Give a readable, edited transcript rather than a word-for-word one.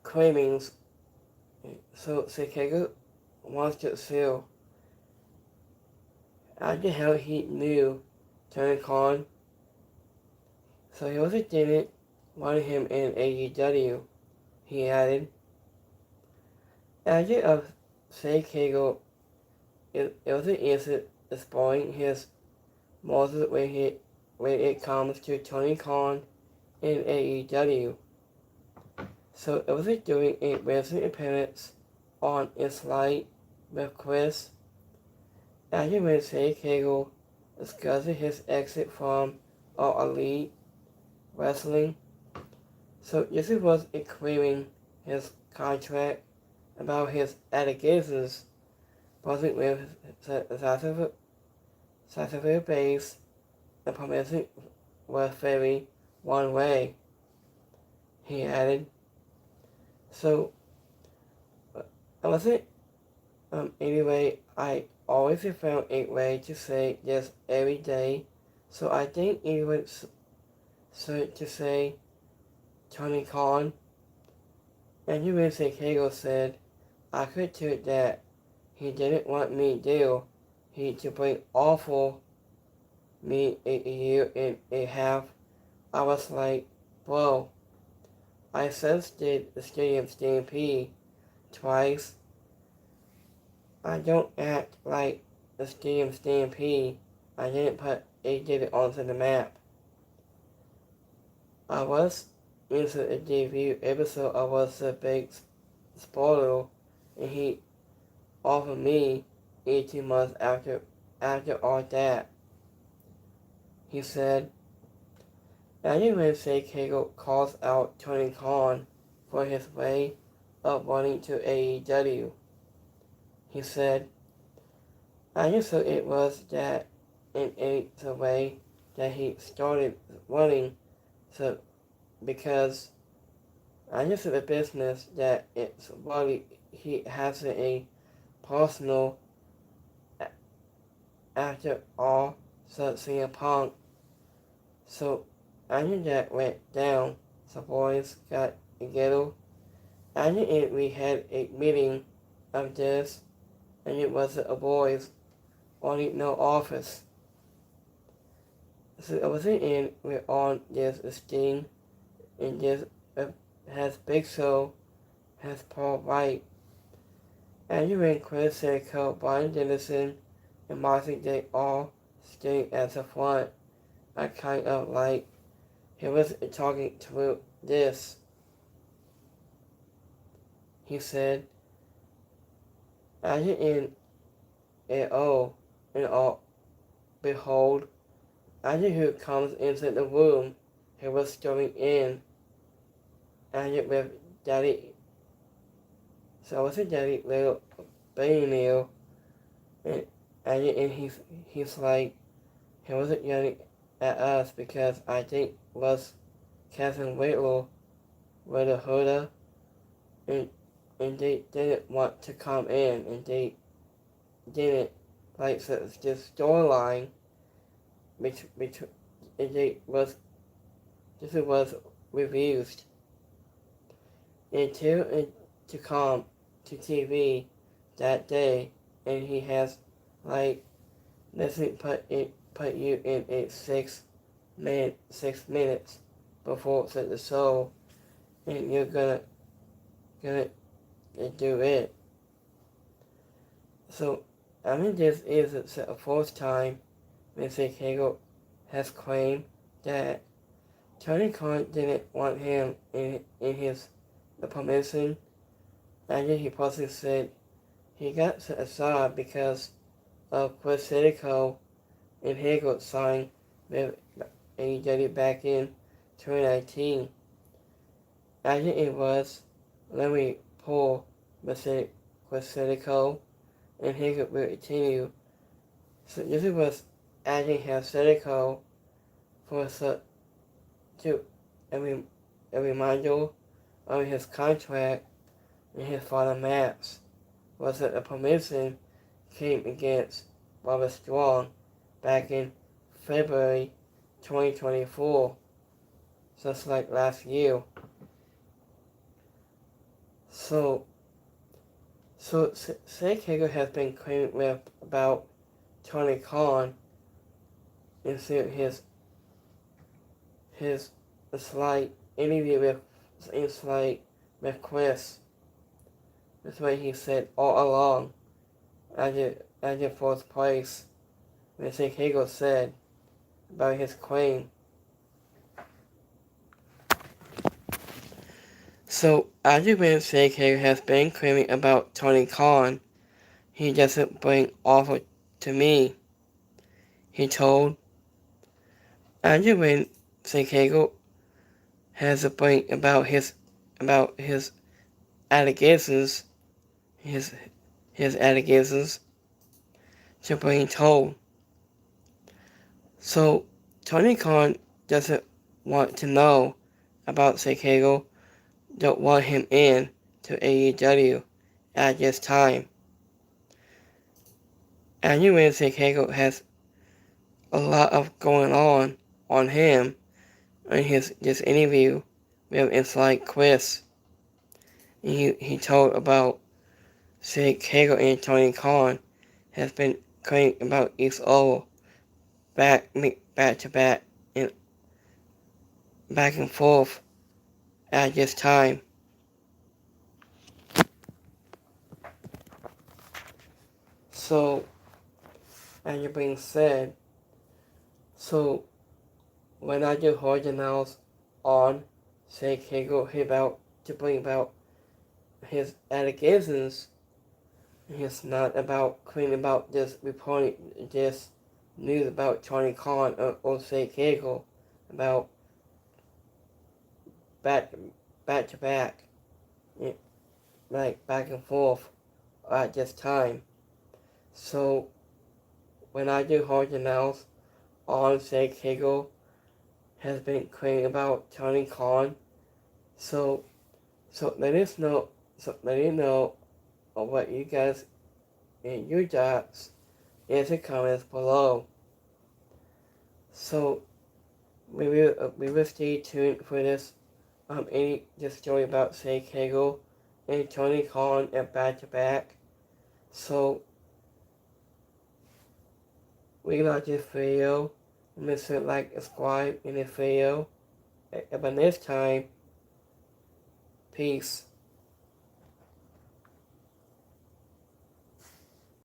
claimings. So Hager wants to sue. After how he knew Tony Khan, so he also didn't want him in AEW, he added. After of Hager, it wasn't easy exploring his motives when it comes to Tony Khan in AEW. So it was doing a recent appearance on its light with Chris. After when Hager discussed his exit from All Elite Wrestling, so this was clearing his contract about his allegations wasn't with Sassaville base. The permission was very one way, he added. So, I wasn't, anyway, I always found a way to say this every day, so I think it was so to say Tony Khan. And you say Hager said, I could do that. He didn't want me to do. He to bring awful me a year and a half. I was like, whoa. I did the Stadium Stampede twice. I don't act like the Stadium Stampede. I didn't did it onto the map. I was into a debut episode. I was a big spoiler, and he offered me 18 months after all that. He said, I didn't really say Hager calls out Tony Khan for his way of running to AEW. He said, I just thought it was that in the way that he started running, so because I just thought the business that it's really he has a personal after all, so CM Punk. So I knew that went down. The boys got together. I knew we had a meeting of this, and it was a boys only no office. So I wasn't in. We're on this Sting, and this has Big Show, has Paul Wright. And you and Chris Jericho, Brian Dennison, and Marcy, they all staying at the front. I kind of like he was talking through this. He said, I didn't and all, behold, I knew who comes into the room. He was going in. And it with Daddy. So I was a Daddy little billionaire, and he's like, he wasn't yelling at us because I think was Kevin Whitlow with a Huda, and they didn't want to come in, and they didn't like so this storyline, which they was this was refused until to come to TV that day, and he has like doesn't put you in a 6 minutes before the show, and you're gonna do it. So I mean this is the fourth time Mr. Hager has claimed that Tony Khan didn't want him in his permission. And he possibly said he got set aside because of Chris Jericho and Hager signed with AEW back in 2019. I think it was Larry Paul with Chris Jericho and Hager will continue. So this was adding his Jericho for to a reminder of his contract and his final match was that the permission came against Robert Strong back in February 2024, just like last year. Hager has been claiming about Tony Khan into his slight interview with Chris. That's what he said all along as your fourth place. Mr. Hager said about his claim. So, after Mr. Hager has been claiming about Tony Khan, he doesn't bring offer to me. He told. After Mr. Hager has a bring about his allegations, his allegations to being told. So Tony Khan doesn't want to know about Hager, don't want him in to AEW at this time. And you know Hager has a lot of going on him in this interview with Inside Chris. He told about Hager and Tony Khan has been claiming about each other back to back and back and forth at this time. So, as you're being said, so when I do hard announced on Hager about to bring about his allegations, it's not about claiming about this reporting this news about Tony Khan or Hager about back to back, like back and forth at this time. So when I do hard announce on Hager has been claiming about Tony Khan, so let us know what you guys and your thoughts in the comments below. So we will stay tuned for this this story about Hager and Tony Khan at back to back. So we like this video. Make sure to like and subscribe in this video. But next time, peace.